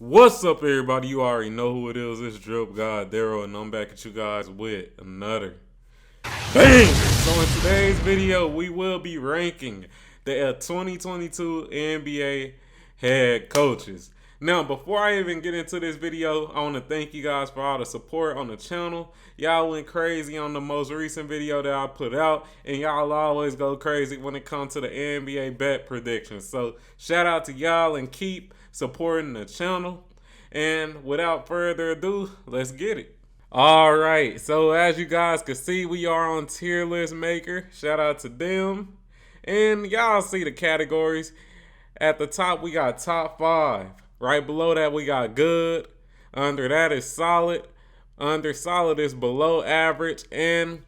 What's up, everybody? You already know who it is. It's DripGodDero, and I'm back at you guys with another bang. So in today's video, we will be ranking the 2022 NBA head coaches. Now, before I even get into this video, I want to thank you guys for all the support on the channel. Y'all went crazy on the most recent video that I put out, and y'all always go crazy when it comes to the NBA bet predictions. So shout out to y'all and keep supporting the channel. And without further ado, let's get it. All right, so as you guys can see, we are on Tier List Maker. Shout out to them. And y'all see the categories. At the top, we got top 5. Right below that, we got good. Under that is solid. Under solid is below average. And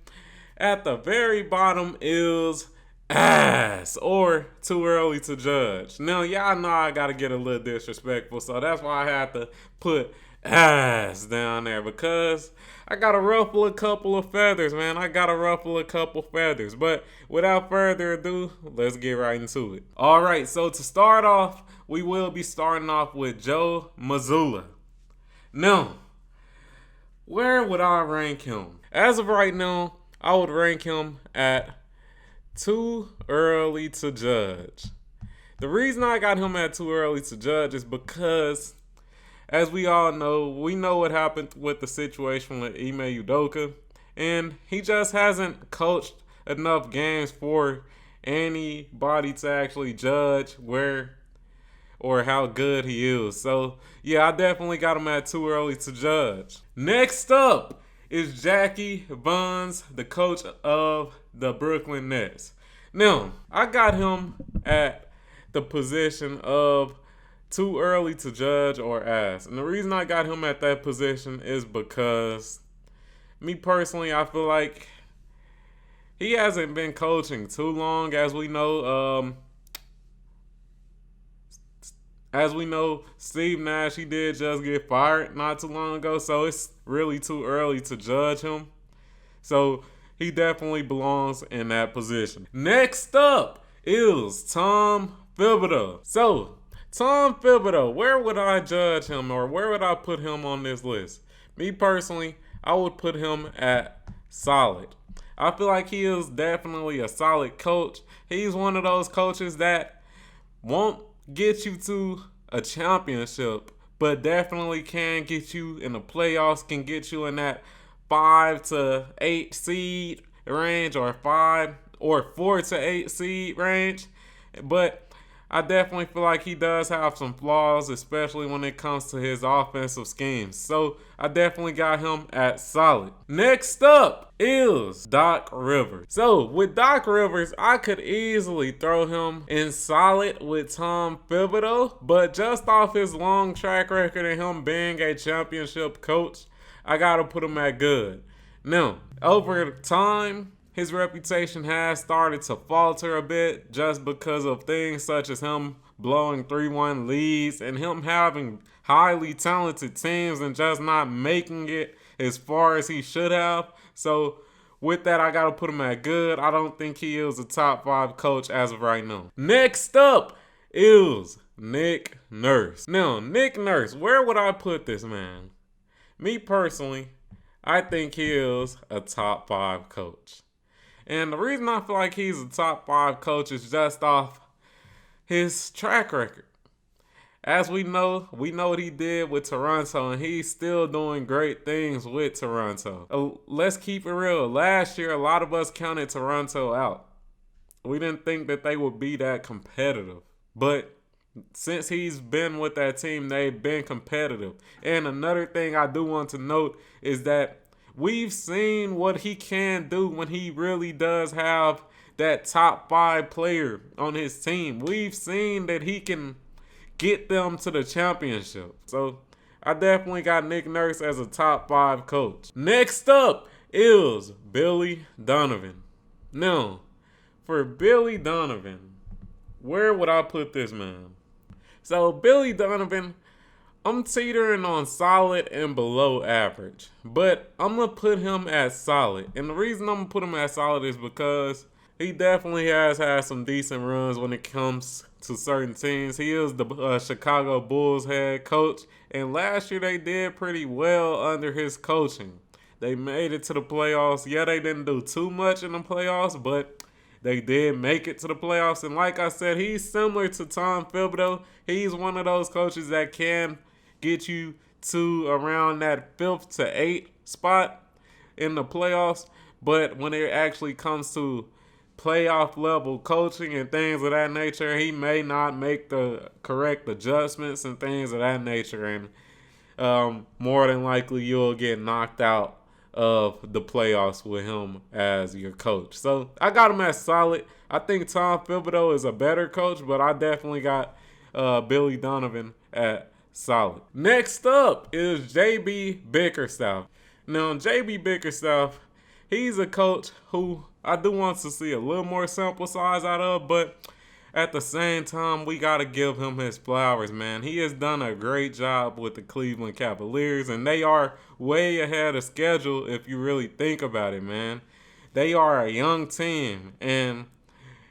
at the very bottom is ass, or too early to judge. Now, y'all know I gotta get a little disrespectful, so that's why I had to put ass down there, because I gotta ruffle a couple of feathers, man. I gotta ruffle a couple feathers. But without further ado, let's get right into it. All right, so to start off, we will be starting off with Joe Mazzulla. Now, where would I rank him? As of right now, I would rank him at too early to judge. The reason I got him at too early to judge is because, as we all know, we know what happened with the situation with Ime Udoka, and he just hasn't coached enough games for anybody to actually judge where or how good he is. So yeah, I definitely got him at too early to judge. Next up is Jackie Buns, the coach of the Brooklyn Nets. Now, I got him at the position of too early to judge or ask. And the reason I got him at that position is because, me personally, I feel like he hasn't been coaching too long. As we know, Steve Nash, he did just get fired not too long ago, so it's really too early to judge him. So he definitely belongs in that position. Next up is Tom Thibodeau. So Tom Thibodeau, where would I judge him, or where would I put him on this list? Me personally, I would put him at solid. I feel like he is definitely a solid coach. He's one of those coaches that won't get you to a championship, but definitely can get you in the playoffs, can get you in that 5 to 8 seed range, or 4 to 8 seed range. But I definitely feel like he does have some flaws, especially when it comes to his offensive schemes. So I definitely got him at solid. Next up is Doc Rivers. So with Doc Rivers, I could easily throw him in solid with Tom Thibodeau, but just off his long track record and him being a championship coach, I gotta put him at good. Now, over time, his reputation has started to falter a bit just because of things such as him blowing 3-1 leads and him having highly talented teams and just not making it as far as he should have. So with that, I got to put him at good. I don't think he is a top 5 coach as of right now. Next up is Nick Nurse. Now, Nick Nurse, where would I put this man? Me personally, I think he is a top 5 coach. And the reason I feel like he's a top 5 coach is just off his track record. As we know what he did with Toronto, and he's still doing great things with Toronto. Let's keep it real. Last year, a lot of us counted Toronto out. We didn't think that they would be that competitive. But since he's been with that team, they've been competitive. And another thing I do want to note is that we've seen what he can do when he really does have that top 5 player on his team. We've seen that he can get them to the championship. So I definitely got Nick Nurse as a top 5 coach. Next up is Billy Donovan. Now, for Billy Donovan, where would I put this man? So Billy Donovan, I'm teetering on solid and below average, but I'm going to put him at solid. And the reason I'm going to put him at solid is because he definitely has had some decent runs when it comes to certain teams. He is the Chicago Bulls head coach, and last year they did pretty well under his coaching. They made it to the playoffs. Yeah, they didn't do too much in the playoffs, but they did make it to the playoffs. And like I said, he's similar to Tom Thibodeau. He's one of those coaches that can get you to around that 5th to 8th spot in the playoffs. But when it actually comes to playoff level coaching and things of that nature, he may not make the correct adjustments and things of that nature. And more than likely, you'll get knocked out of the playoffs with him as your coach. So I got him as solid. I think Tom Thibodeau is a better coach, but I definitely got Billy Donovan at solid. Next up is JB Bickerstaff. Now, JB Bickerstaff, he's a coach who I do want to see a little more sample size out of, but at the same time, we got to give him his flowers, man. He has done a great job with the Cleveland Cavaliers, and they are way ahead of schedule if you really think about it, man. They are a young team, and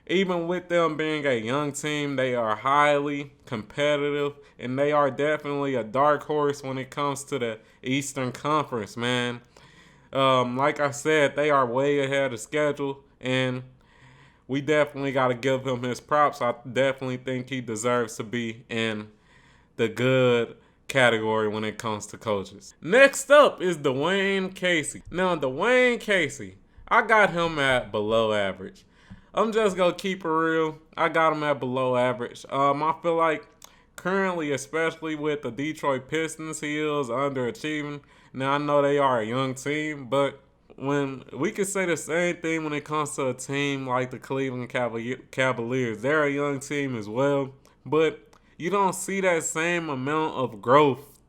even with them being a young team, they are highly competitive, and they are definitely a dark horse when it comes to the Eastern Conference, man. Like I said, they are way ahead of schedule, and we definitely got to give him his props. I definitely think he deserves to be in the good category when it comes to coaches. Next up is Dwayne Casey. Now, Dwayne Casey, I got him at below average. I'm just going to keep it real. I got him at below average. I feel like currently, especially with the Detroit Pistons, he is underachieving. Now, I know they are a young team, but when we can say the same thing when it comes to a team like the Cleveland Cavaliers. They're a young team as well, but you don't see that same amount of growth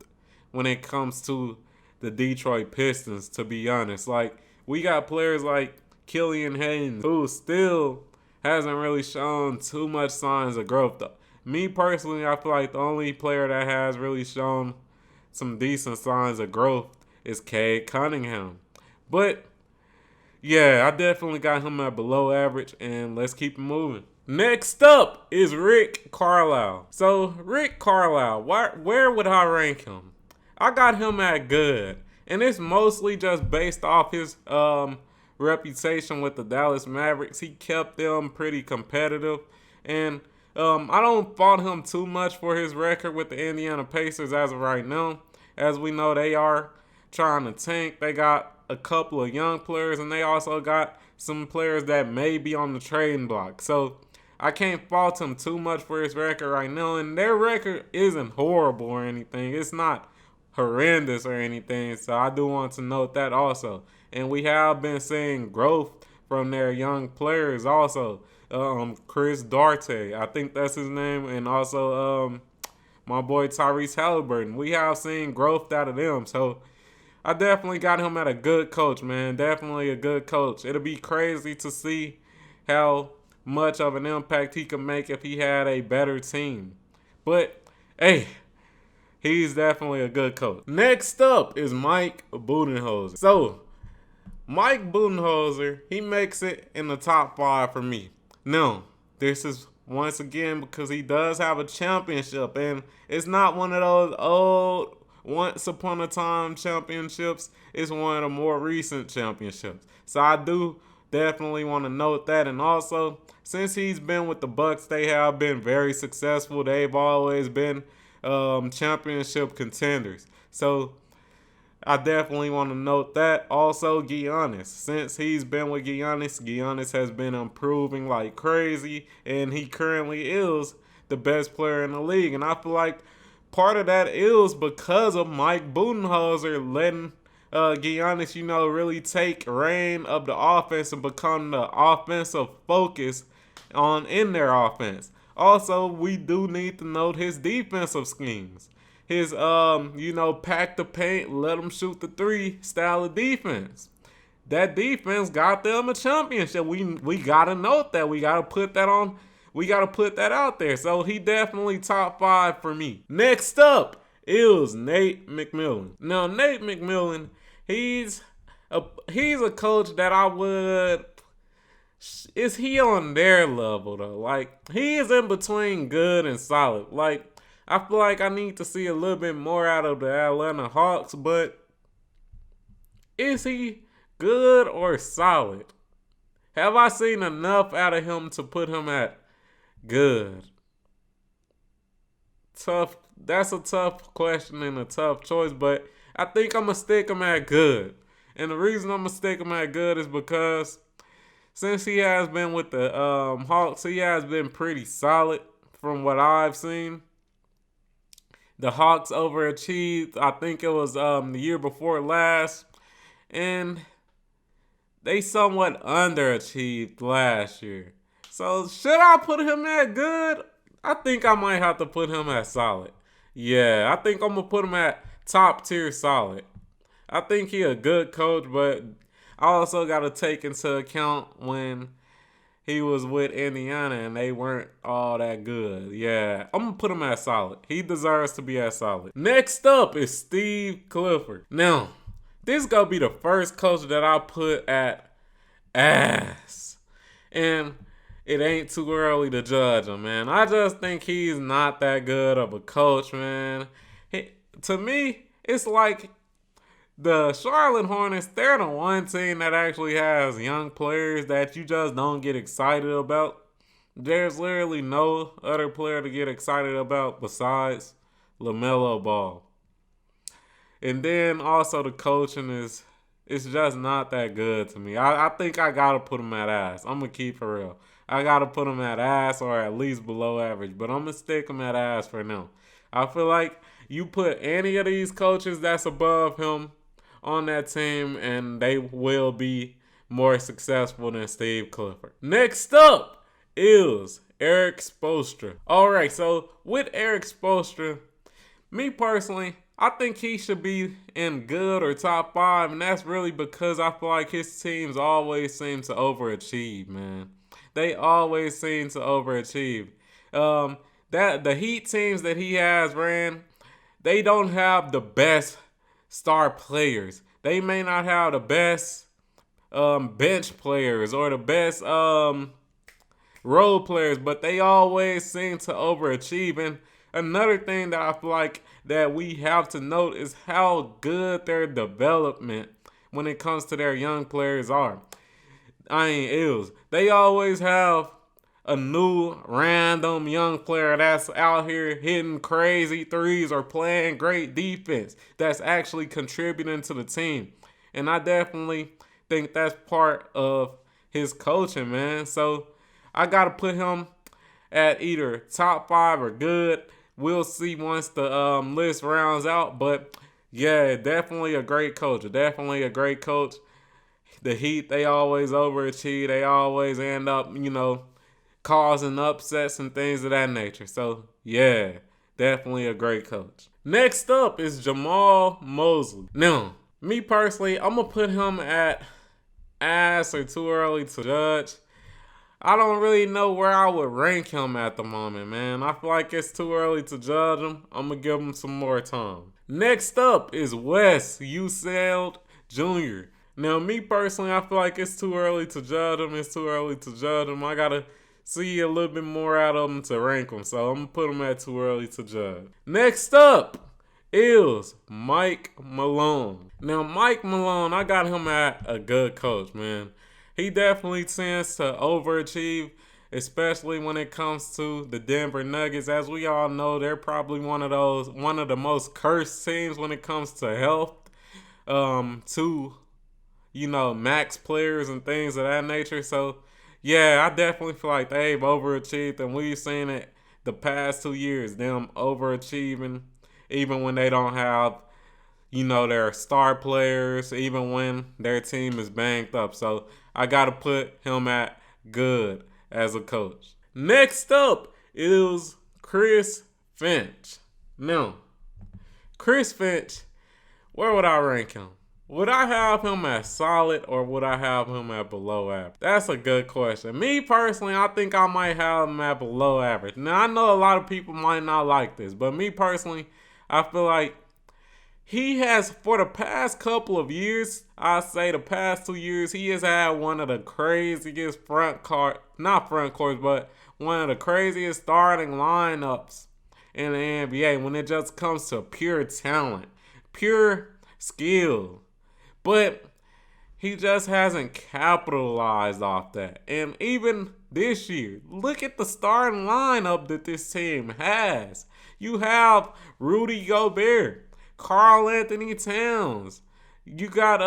when it comes to the Detroit Pistons, to be honest. Like, we got players like Killian Haynes, who still hasn't really shown too much signs of growth, though. Me personally, I feel like the only player that has really shown some decent signs of growth is Cade Cunningham. But, yeah, I definitely got him at below average, and let's keep it moving. Next up is Rick Carlisle. So, Rick Carlisle, where would I rank him? I got him at good, and it's mostly just based off his reputation with the Dallas Mavericks. He kept them pretty competitive, and I don't fault him too much for his record with the Indiana Pacers as of right now. As we know, they are trying to tank. They got a couple of young players, and they also got some players that may be on the trading block. So I can't fault him too much for his record right now, and their record isn't horrible or anything. It's not horrendous or anything, so I do want to note that also. And we have been seeing growth from their young players also. Chris Duarte, I think that's his name, and also my boy Tyrese Halliburton. We have seen growth out of them, so I definitely got him at a good coach, man. Definitely a good coach. It'll be crazy to see how much of an impact he could make if he had a better team. But, hey, he's definitely a good coach. Next up is Mike Budenholzer. So, Mike Budenholzer, he makes it in the top 5 for me. Now, this is once again because he does have a championship, and it's not one of those old once upon a time championships. It's one of the more recent championships. So I do definitely want to note that. And also, since he's been with the Bucks, they have been very successful. They've always been championship contenders. So I definitely want to note that. Also, Giannis. Since he's been with Giannis has been improving like crazy, and he currently is the best player in the league. And I feel like part of that is because of Mike Budenholzer letting Giannis, really take reign of the offense and become the offensive focus in their offense. Also, we do need to note his defensive schemes. His, pack the paint, let them shoot the three style of defense. That defense got them a championship. We got to note that. We got to put that on. We got to put that out there. So he definitely top 5 for me. Next up is Nate McMillan. Now, Nate McMillan, he's a coach that I would is he on their level though? Like, he is in between good and solid. Like, I feel like I need to see a little bit more out of the Atlanta Hawks, but is he good or solid? Have I seen enough out of him to put him at good? Tough. That's a tough question and a tough choice, but I think I'm going to stick him at good. And the reason I'm going to stick him at good is because since he has been with the Hawks, he has been pretty solid from what I've seen. The Hawks overachieved. I think it was the year before last. And they somewhat underachieved last year. So should I put him at good? I think I might have to put him at solid. Yeah, I think I'm going to put him at top tier solid. I think he a good coach, but I also got to take into account when he was with Indiana and they weren't all that good. Yeah, I'm going to put him at solid. He deserves to be at solid. Next up is Steve Clifford. Now, this is going to be the first coach that I put at ass. And it ain't too early to judge him, man. I just think he's not that good of a coach, man. To me, it's like the Charlotte Hornets, they're the one team that actually has young players that you just don't get excited about. There's literally no other player to get excited about besides LaMelo Ball. And then also the coaching it's just not that good to me. I think I got to put him at ass. I'm going to keep it real. I got to put him at ass or at least below average. But I'm going to stick him at ass for now. I feel like you put any of these coaches that's above him on that team and they will be more successful than Steve Clifford. Next up is Eric Spoelstra. All right, so with Eric Spoelstra, me personally, I think he should be in good or top 5, and that's really because I feel like his teams always seem to overachieve, man. They always seem to overachieve. That the Heat teams that he has ran, they don't have the best star players. They may not have the best bench players or the best role players, but they always seem to overachieve. And another thing that I feel like that we have to note is how good their development when it comes to their young players are. They always have a new random young player that's out here hitting crazy threes or playing great defense that's actually contributing to the team. And I definitely think that's part of his coaching, man. So I got to put him at either top 5 or good. We'll see once the list rounds out. But yeah, definitely a great coach. Definitely a great coach. The Heat, they always overachieve. They always end up, causing upsets and things of that nature. So, yeah, definitely a great coach. Next up is Jamal Mosley. Now, me personally, I'm going to put him at ass or too early to judge. I don't really know where I would rank him at the moment, man. I feel like it's too early to judge him. I'm going to give him some more time. Next up is Wes Unseld Jr. Now, me personally, I feel like it's too early to judge him. I got to see a little bit more out of him to rank him. So I'm going to put him at too early to judge. Next up is Mike Malone. Now, Mike Malone, I got him at a good coach, man. He definitely tends to overachieve, especially when it comes to the Denver Nuggets. As we all know, they're probably one of the most cursed teams when it comes to health, max players and things of that nature. So, yeah, I definitely feel like they've overachieved, and we've seen it the past 2 years, them overachieving, even when they don't have, their star players, even when their team is banged up. So, I got to put him at good as a coach. Next up is Chris Finch. Now, Chris Finch, where would I rank him? Would I have him at solid or would I have him at below average? That's a good question. Me personally, I think I might have him at below average. Now, I know a lot of people might not like this, but me personally, I feel like He has, for the past couple of years, I say the past 2 years, he has had one of the craziest not front courts, but one of the craziest starting lineups in the NBA when it just comes to pure talent, pure skill. But he just hasn't capitalized off that. And even this year, look at the starting lineup that this team has. You have Rudy Gobert, Karl Anthony Towns. You got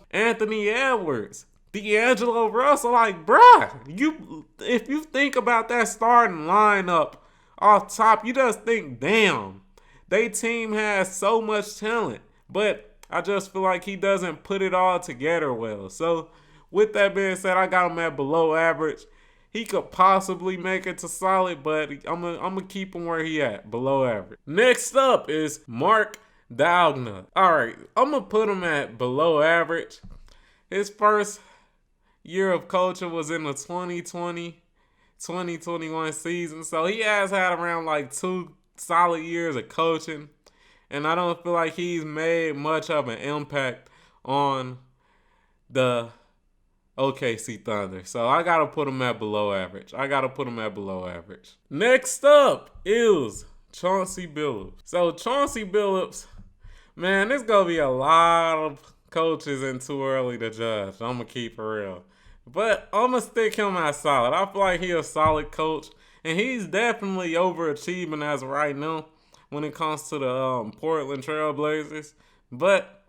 Anthony Edwards, D'Angelo Russell. Like, bruh, if you think about that starting lineup off top, you just think, damn, they team has so much talent. But I just feel like he doesn't put it all together well. So, with that being said, I got him at below average. He could possibly make it to solid, but I'm gonna keep him where he at, below average. Next up is Mark Daigneault. All right, I'm gonna put him at below average. His first year of coaching was in the 2020-2021 season, so he has had around like 2 solid years of coaching. And I don't feel like he's made much of an impact on the OKC Thunder. So I got to put him at below average. Next up is Chauncey Billups. So Chauncey Billups, man, there's going to be a lot of coaches and too early to judge. I'm going to keep it real. But I'm going to stick him at solid. I feel like he's a solid coach. And he's definitely overachieving as of right now when it comes to the Portland Trail Blazers. But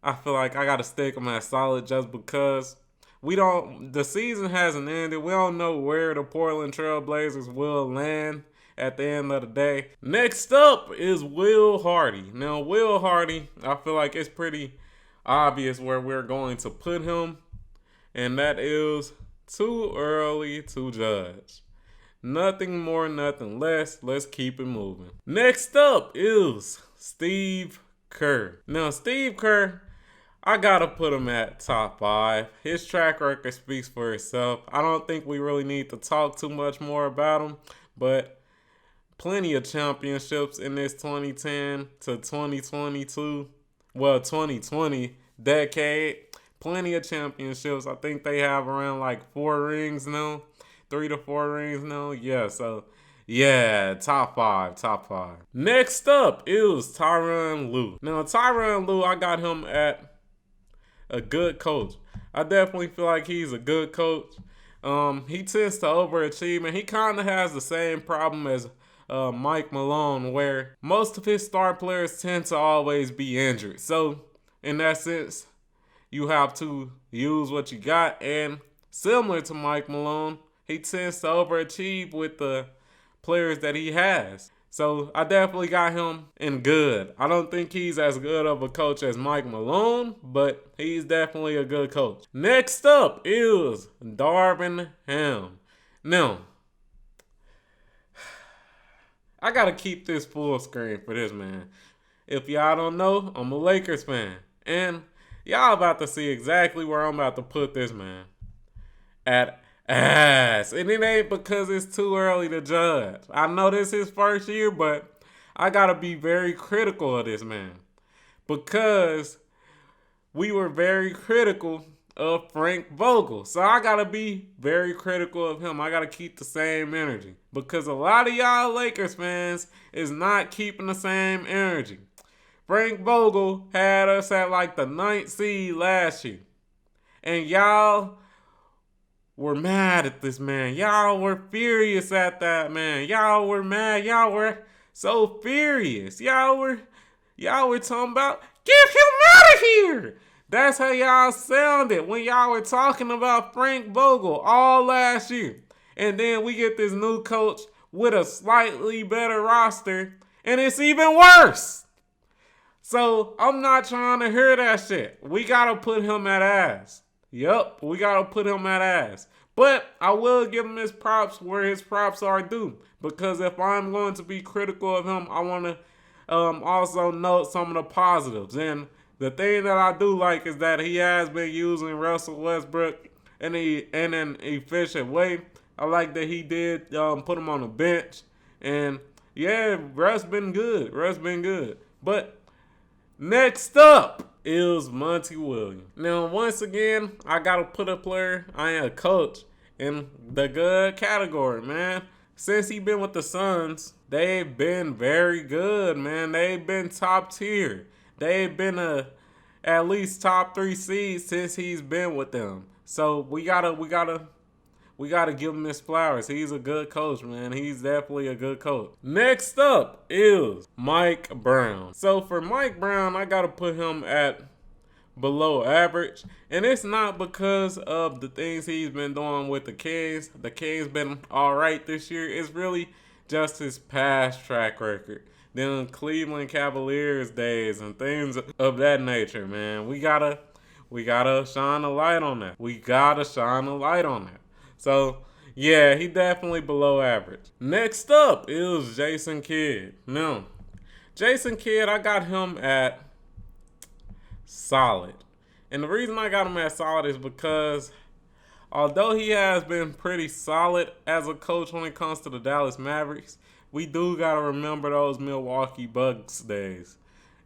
I feel like I got to stick them at solid just because the season hasn't ended. We don't know where the Portland Trail Blazers will land at the end of the day. Next up is Will Hardy. Now, Will Hardy, I feel like it's pretty obvious where we're going to put him. And that is too early to judge. Nothing more, nothing less. Let's keep it moving. Next up is Steve Kerr. Now, Steve Kerr, I gotta put him at top 5. His track record speaks for itself. I don't think we really need to talk too much more about him, but plenty of championships in this 2010 to 2020 decade. Plenty of championships. I think they have around like 4 rings now. 3 to 4 rings now. Yeah, so yeah, top 5. Next up is Tyronn Lue. Now, Tyronn Lue, I got him at a good coach. I definitely feel like he's a good coach. He tends to overachieve, and he kind of has the same problem as Mike Malone, where most of his star players tend to always be injured. So, in that sense, you have to use what you got, and similar to Mike Malone, he tends to overachieve with the players that he has. So I definitely got him in good. I don't think he's as good of a coach as Mike Malone, but he's definitely a good coach. Next up is Darvin Ham. Now, I got to keep this full screen for this, man. If y'all don't know, I'm a Lakers fan. And y'all about to see exactly where I'm about to put this man. At ass. And it ain't because it's too early to judge. I know this is his first year, but I gotta be very critical of this man. Because we were very critical of Frank Vogel. So I gotta be very critical of him. I gotta keep the same energy. Because a lot of y'all Lakers fans is not keeping the same energy. Frank Vogel had us at like the 9th seed last year. And y'all were mad at this man. Y'all were furious at that man. Y'all were mad. Y'all were so furious. Y'all were talking about, get him out of here. That's how y'all sounded when y'all were talking about Frank Vogel all last year. And then we get this new coach with a slightly better roster, and it's even worse. So I'm not trying to hear that shit. We gotta put him at ass. Yup, we gotta put him at ass. But I will give him his props where his props are due. Because if I'm going to be critical of him, I want to also note some of the positives. And the thing that I do like is that he has been using Russell Westbrook in an efficient way. I like that he did put him on the bench. And yeah, Russ been good. But Next up is Monty Williams. Now, once again, I gotta put a player, I ain't a coach, in the good category, man. Since he been with the Suns, they've been very good, man. They've been top tier. They've been at least top 3 seeds since he's been with them. So we gotta give him his flowers. He's a good coach, man. He's definitely a good coach. Next up is Mike Brown. So for Mike Brown, I gotta put him at below average. And it's not because of the things he's been doing with the Kings. The Kings been alright this year. It's really just his past track record. Then Cleveland Cavaliers days and things of that nature, man. We gotta shine a light on that. We gotta shine a light on that. So, yeah, he definitely below average. Next up is Jason Kidd. Now, Jason Kidd, I got him at solid. And the reason I got him at solid is because although he has been pretty solid as a coach when it comes to the Dallas Mavericks, we do got to remember those Milwaukee Bucks days.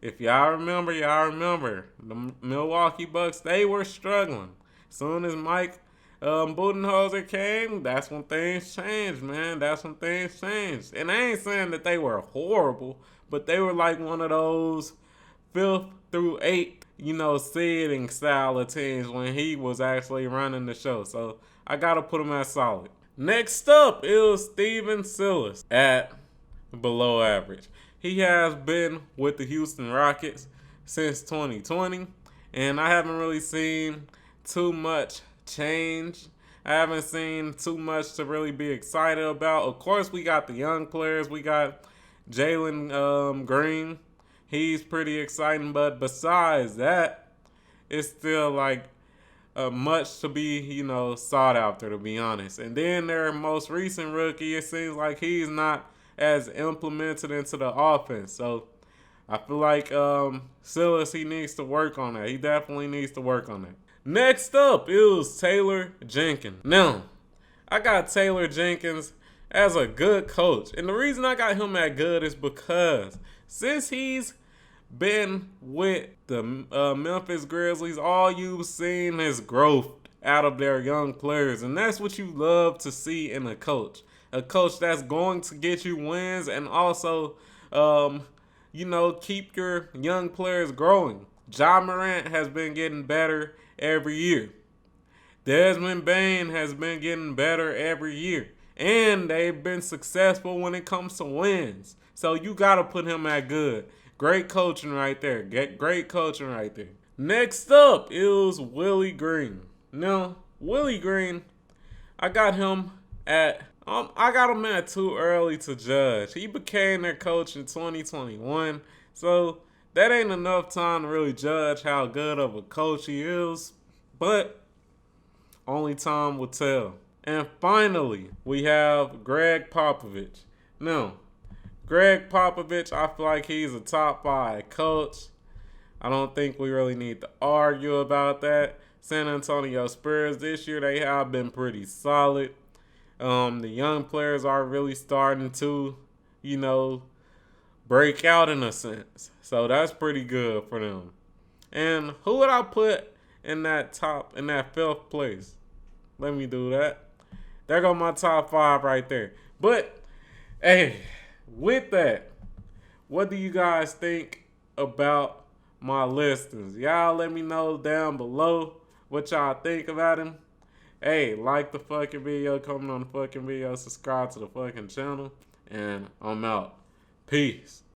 If y'all remember, the Milwaukee Bucks, they were struggling. Soon as Mike Budenholzer came, that's when things changed, man. That's when things changed. And I ain't saying that they were horrible, but they were like one of those 5th through 8th, seeding style of teams when he was actually running the show. So I got to put him at solid. Next up is Steven Silas at below average. He has been with the Houston Rockets since 2020, and I haven't really seen too much change. I haven't seen too much to really be excited about. Of course, we got the young players. We got Jalen Green. He's pretty exciting, but besides that, it's still like much to be, sought after, to be honest. And then their most recent rookie, it seems like he's not as implemented into the offense. So I feel like Silas, he needs to work on that. He definitely needs to work on that. Next up is Taylor Jenkins. Now, I got Taylor Jenkins as a good coach. And the reason I got him at good is because since he's been with the Memphis Grizzlies, all you've seen is growth out of their young players. And that's what you love to see in a coach. A coach that's going to get you wins and also, keep your young players growing. Ja Morant has been getting better every year. Desmond Bane has been getting better every year. And they've been successful when it comes to wins. So you got to put him at good. Great coaching right there. Great coaching right there. Next up is Willie Green. Now, Willie Green, I got him at too early to judge. He became their coach in 2021. So that ain't enough time to really judge how good of a coach he is. But only time will tell. And finally, we have Greg Popovich. Now, Greg Popovich, I feel like he's a top 5 coach. I don't think we really need to argue about that. San Antonio Spurs this year, they have been pretty solid. The young players are really starting to, break out in a sense. So that's pretty good for them. And who would I put in that 5th place? Let me do that. There go my top 5 right there. But, hey, with that, what do you guys think about my listings? Y'all let me know down below what y'all think about him. Hey, like the fucking video, comment on the fucking video, subscribe to the fucking channel, and I'm out. Peace.